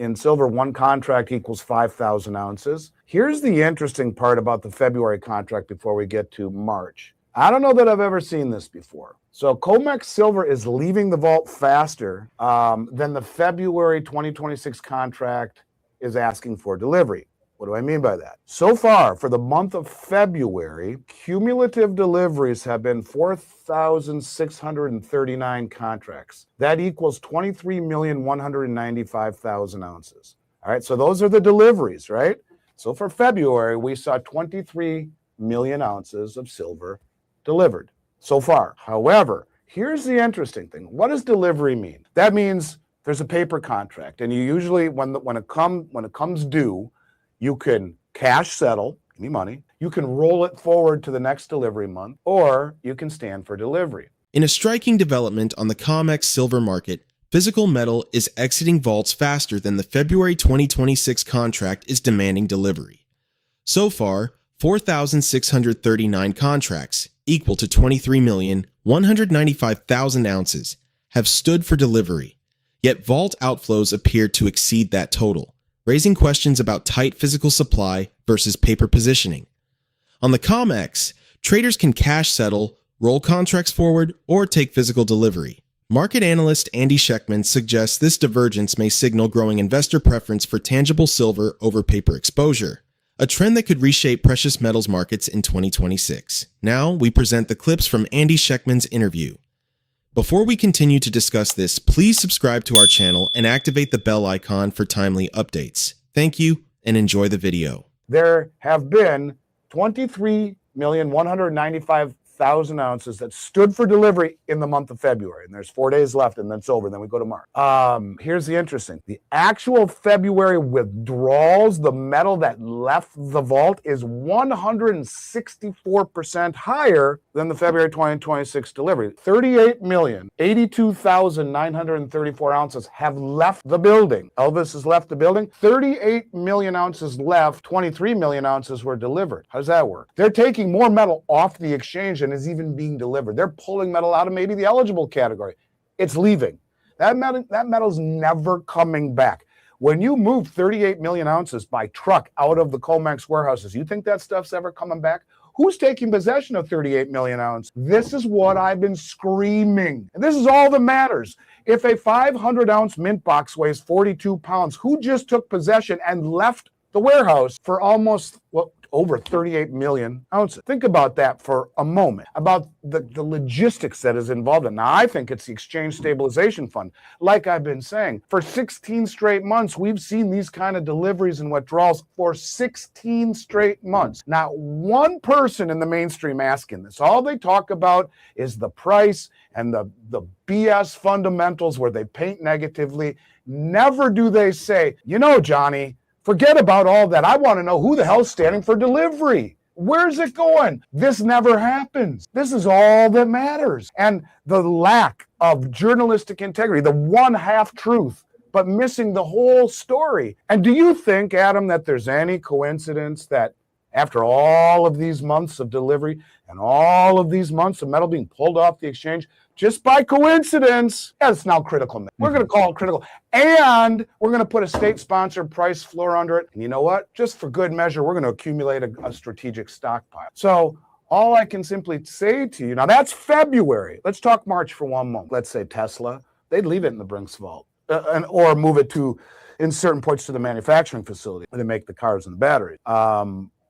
in silver, one contract equals 5,000 ounces. Here's the interesting part about the February contract before we get to March. I don't know that I've ever seen this before. So COMEX silver is leaving the vault faster than the February 2026 contract is asking for delivery. What do I mean by that? So far, for the month of February, cumulative deliveries have been 4,639 contracts. That equals 23,195,000 ounces. All right, so those are the deliveries, right? So for February, we saw 23 million ounces of silver delivered so far. However, here's the interesting thing. What does delivery mean? That means there's a paper contract, and you usually, when it comes due, you can cash settle, any money, you can roll it forward to the next delivery month, or you can stand for delivery. In a striking development on the COMEX silver market, physical metal is exiting vaults faster than the February 2026 contract is demanding delivery. So far, 4,639 contracts, equal to 23,195,000 ounces, have stood for delivery, yet vault outflows appear to exceed that total, raising questions about tight physical supply versus paper positioning. On the COMEX, traders can cash settle, roll contracts forward, or take physical delivery. Market analyst Andy Schectman suggests this divergence may signal growing investor preference for tangible silver over paper exposure, a trend that could reshape precious metals markets in 2026. Now, we present the clips from Andy Schectman's interview. Before we continue to discuss this, please subscribe to our channel and activate the bell icon for timely updates. Thank you, and enjoy the video. There have been 23,195,000 ounces that stood for delivery in the month of February, and there's 4 days left, and then it's over, and then we go to March. Here's the interesting. The actual February withdrawals, the metal that left the vault, is 164% higher than the February 2026 delivery. 38,082,934 ounces have left the building. Elvis has left the building. 38 million ounces left, 23 million ounces were delivered. How does that work? They're taking more metal off the exchange than is even being delivered. They're pulling metal out of maybe the eligible category. It's leaving. That metal's never coming back. When you move 38 million ounces by truck out of the COMEX warehouses, you think that stuff's ever coming back? Who's taking possession of 38 million ounces? This is what I've been screaming. And this is all that matters. If a 500-ounce mint box weighs 42 pounds, who just took possession and left the warehouse for almost, over 38 million ounces? Think about that for a moment, about the logistics that is involved in. Now, I think it's the Exchange Stabilization Fund. Like I've been saying, for 16 straight months, we've seen these kind of deliveries and withdrawals for 16 straight months. Not one person in the mainstream asking this. All they talk about is the price and the BS fundamentals where they paint negatively. Never do they say, you know, Johnny, forget about all that. I want to know who the hell's standing for delivery. Where's it going? This never happens. This is all that matters. And the lack of journalistic integrity, the one half truth, but missing the whole story. And do you think, Adam, that there's any coincidence that after all of these months of delivery and all of these months of metal being pulled off the exchange, just by coincidence, it's now critical. We're going to call it critical. And we're going to put a state-sponsored price floor under it. And you know what? Just for good measure, we're going to accumulate a strategic stockpile. So all I can simply say to you, now that's February. Let's talk March for one moment. Let's say Tesla, they'd leave it in the Brinks vault or move it to, in certain points, to the manufacturing facility where they make the cars and the batteries.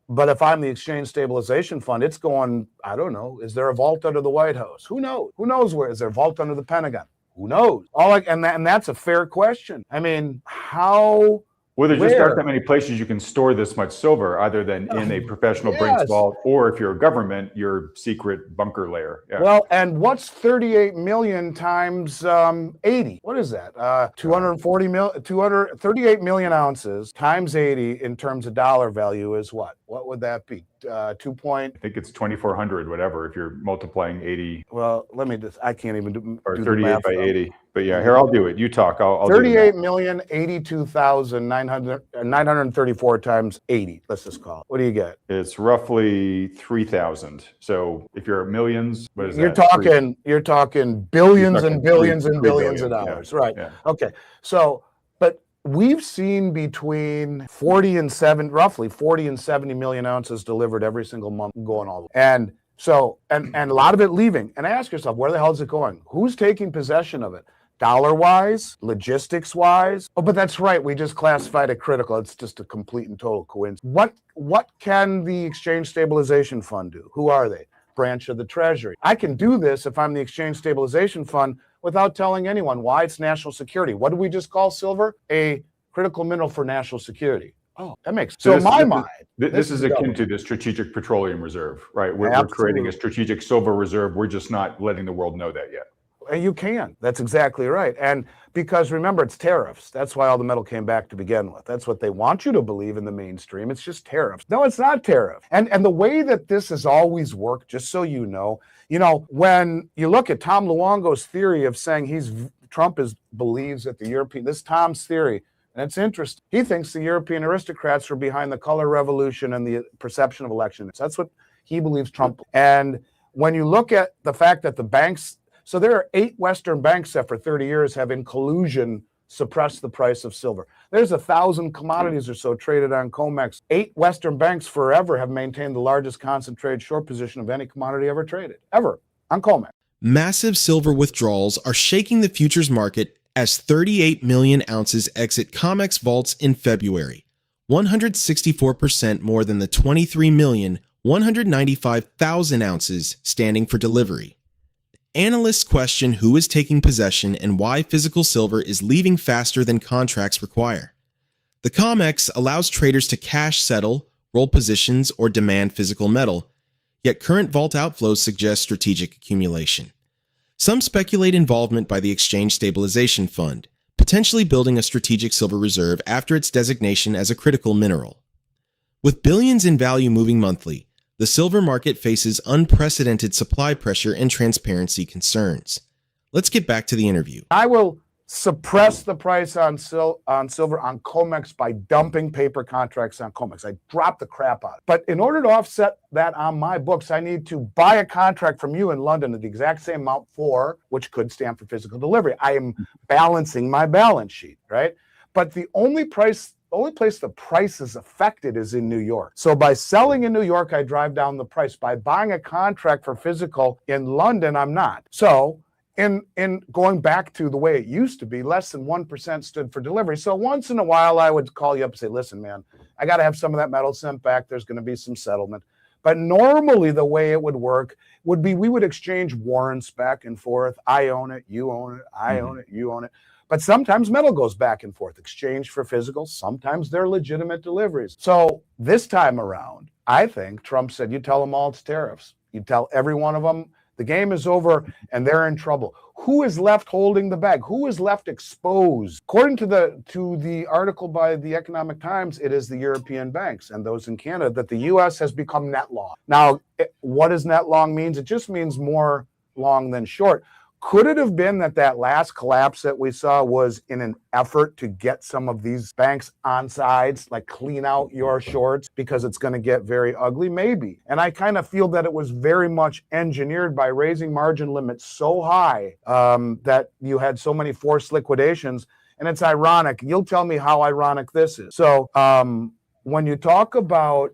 But if I'm the Exchange Stabilization Fund, it's going, I don't know, is there a vault under the White House? Who knows? Who knows where? Is there a vault under the Pentagon? Who knows? And that's a fair question. I mean, how... Well, there just aren't that many places you can store this much silver other than in a professional Brinks vault, or if you're a government, your secret bunker lair. Yeah. Well, and what's 38 million times 80? What is that? 38 million ounces times 80 in terms of dollar value is what? What would that be? I think it's 2,400, whatever, if you're multiplying 80. Well, let me just, I can't even do or 38 by 80. But yeah, here, I'll do it. You talk. I'll 38,082,934 times 80. Let's just call it. What do you get? It's roughly 3,000. So if you're at millions, what is you're that? You're talking billions and billions and billions of dollars. Yeah. Right. Yeah. Okay. So, but we've seen between 40 and 7, roughly 40 and 70 million ounces delivered every single month going all the way. And so, and a lot of it leaving. And ask yourself, where the hell is it going? Who's taking possession of it? Dollar-wise, logistics-wise. Oh, but that's right. We just classified it critical. It's just a complete and total coincidence. What can the Exchange Stabilization Fund do? Who are they? Branch of the Treasury. I can do this if I'm the Exchange Stabilization Fund without telling anyone. Why? It's national security. What do we just call silver? A critical mineral for national security. Oh, that makes sense. So in my mind, this is akin to the Strategic Petroleum Reserve, right? We're creating a strategic silver reserve. We're just not letting the world know that yet. And you can. That's exactly right. And because remember, it's tariffs. That's why all the metal came back to begin with. That's what they want you to believe in the mainstream. It's just tariffs. No, it's not tariff. And the way that this has always worked, just so you know, when you look at Tom Luongo's theory of saying Trump believes that the European, this Tom's theory, and it's interesting. He thinks the European aristocrats were behind the color revolution and the perception of elections. That's what he believes Trump. And when you look at the fact that the banks, so there are 8 Western banks that for 30 years have in collusion suppressed the price of silver. There's 1,000 commodities or so traded on COMEX. 8 Western banks forever have maintained the largest concentrated short position of any commodity ever traded, ever, on COMEX. Massive silver withdrawals are shaking the futures market as 38 million ounces exit COMEX vaults in February, 164% more than the 23,195,000 ounces standing for delivery. Analysts question who is taking possession and why physical silver is leaving faster than contracts require. The COMEX allows traders to cash settle, roll positions, or demand physical metal, yet current vault outflows suggest strategic accumulation. Some speculate involvement by the Exchange Stabilization Fund, potentially building a strategic silver reserve after its designation as a critical mineral. With billions in value moving monthly, the silver market faces unprecedented supply pressure and transparency concerns. Let's get back to the interview. I will suppress the price on silver on COMEX by dumping paper contracts on COMEX. I drop the crap out. But in order to offset that on my books, I need to buy a contract from you in London at the exact same amount which could stand for physical delivery. I am balancing my balance sheet, right? But the only place the price is affected is in New York. So by selling in New York, I drive down the price. By buying a contract for physical in London, I'm not. So in going back to the way it used to be, less than 1% stood for delivery. So once in a while, I would call you up and say, listen, man, I got to have some of that metal sent back. There's going to be some settlement. But normally the way it would work would be we would exchange warrants back and forth. I own it, you own it, I own it, you own it. But sometimes metal goes back and forth, exchange for physical. Sometimes they're legitimate deliveries. So this time around, I think Trump said, you tell them all it's tariffs. You tell every one of them the game is over and they're in trouble. Who is left holding the bag? Who is left exposed? According to the article by the Economic Times, it is the European banks and those in Canada that the U.S. has become net long. Now, what does net long means? It just means more long than short. Could it have been that last collapse that we saw was in an effort to get some of these banks on sides, like clean out your shorts because it's going to get very ugly? Maybe. And I kind of feel that it was very much engineered by raising margin limits so high that you had so many forced liquidations. And it's ironic. You'll tell me how ironic this is. So when you talk about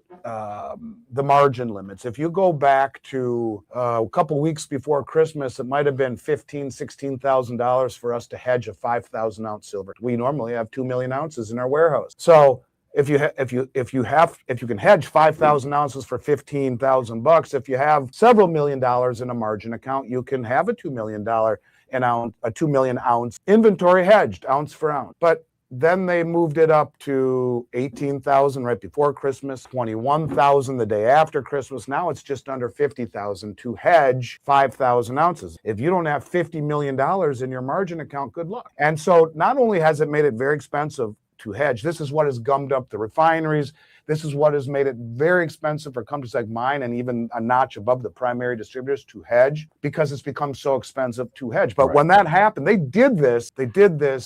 the margin limits, if you go back to a couple weeks before Christmas, it might have been $16,000 for us to hedge a 5,000 ounce silver. We normally have 2 million ounces in our warehouse. So if you can hedge 5,000 ounces for $15,000, if you have several $1 million in a margin account, you can have a $2 million a 2 million ounce inventory hedged ounce for ounce. But then they moved it up to 18,000 right before Christmas, 21,000 the day after Christmas. Now it's just under 50,000 to hedge 5,000 ounces. If you don't have $50 million in your margin account, good luck. And so not only has it made it very expensive to hedge, this is what has gummed up the refineries. This is what has made it very expensive for companies like mine and even a notch above the primary distributors to hedge because it's become so expensive to hedge. But when that happened, they did this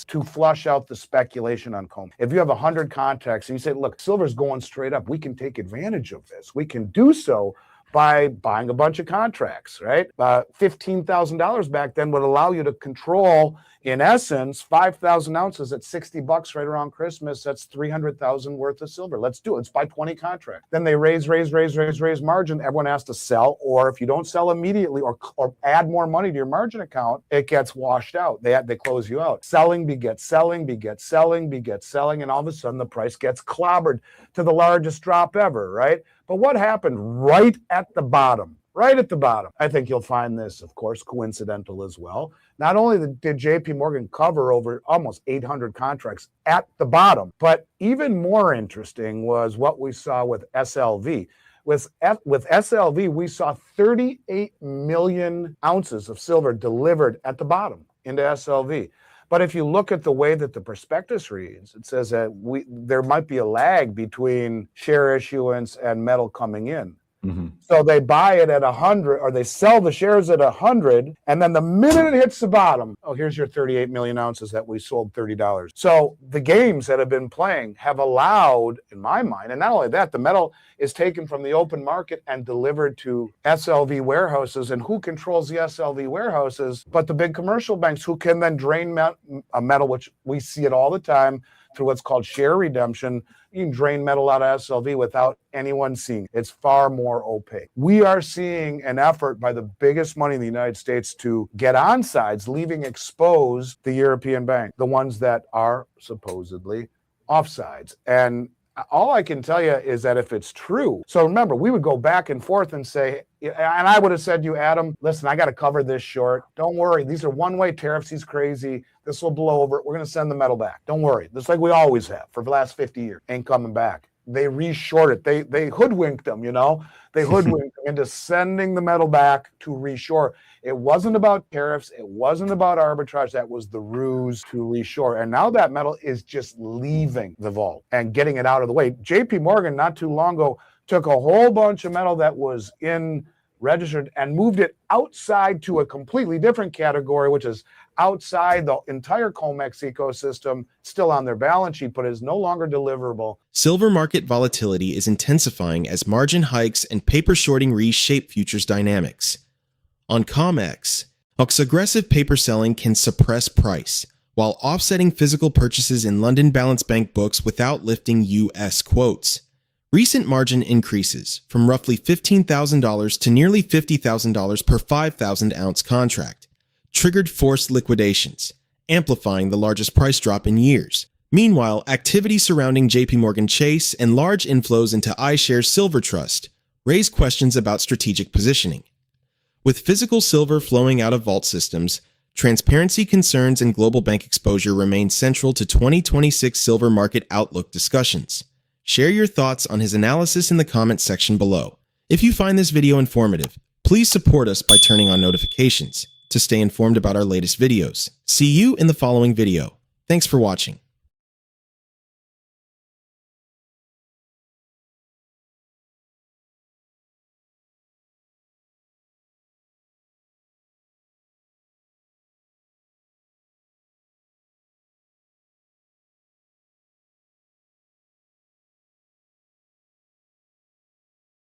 to flush out the speculation on COMEX. If you have 100 contracts and you say, look, silver's going straight up, we can take advantage of this. We can do so by buying a bunch of contracts, right? $15,000 back then would allow you to control In essence, 5,000 ounces at $60 right around Christmas, that's 300,000 worth of silver. Let's do it. Let's buy 20 contracts. Then they raise margin. Everyone has to sell, or if you don't sell immediately or add more money to your margin account, it gets washed out. They close you out. Selling begets selling, and all of a sudden the price gets clobbered to the largest drop ever, right? But what happened right at the bottom? Right at the bottom. I think you'll find this, of course, coincidental as well. Not only did JP Morgan cover over almost 800 contracts at the bottom, but even more interesting was what we saw with SLV. With SLV, we saw 38 million ounces of silver delivered at the bottom into SLV. But if you look at the way that the prospectus reads, it says that there might be a lag between share issuance and metal coming in. Mm-hmm. So they buy it at 100, or they sell the shares at 100, and then the minute it hits the bottom, oh, here's your 38 million ounces that we sold $30. So the games that have been playing have allowed, in my mind, and not only that, the metal is taken from the open market and delivered to SLV warehouses. And who controls the SLV warehouses but the big commercial banks, who can then drain metal, which we see it all the time through what's called share redemption. You can drain metal out of SLV without anyone seeing. It's far more opaque. We are seeing an effort by the biggest money in the United States to get on sides, leaving exposed the European bank, the ones that are supposedly offsides. And all I can tell you is that if it's true, so remember, we would go back and forth and say, and I would have said to you, Adam, listen, I got to cover this short. Don't worry. These are one-way tariffs. He's crazy. This will blow over. We're going to send the metal back. Don't worry. Just like we always have for the last 50 years. Ain't coming back. They reshort it. They hoodwinked them, They hoodwinked them into sending the metal back to reshore. It wasn't about tariffs. It wasn't about arbitrage. That was the ruse to reshore. And now that metal is just leaving the vault and getting it out of the way. JP Morgan, not too long ago, took a whole bunch of metal that was registered and moved it outside to a completely different category, which is outside the entire COMEX ecosystem, still on their balance sheet, but is no longer deliverable. Silver market volatility is intensifying as margin hikes and paper shorting reshape futures dynamics. On COMEX, aggressive paper selling can suppress price, while offsetting physical purchases in London Balance Bank books without lifting U.S. quotes. Recent margin increases, from roughly $15,000 to nearly $50,000 per 5,000-ounce contract, triggered forced liquidations, amplifying the largest price drop in years. Meanwhile, activity surrounding JP Morgan Chase and large inflows into iShares Silver Trust raise questions about strategic positioning. With physical silver flowing out of vault systems, transparency concerns and global bank exposure remain central to 2026 silver market outlook discussions. Share your thoughts on his analysis in the comments section below. If you find this video informative, please support us by turning on notifications to stay informed about our latest videos. See you in the following video. Thanks for watching.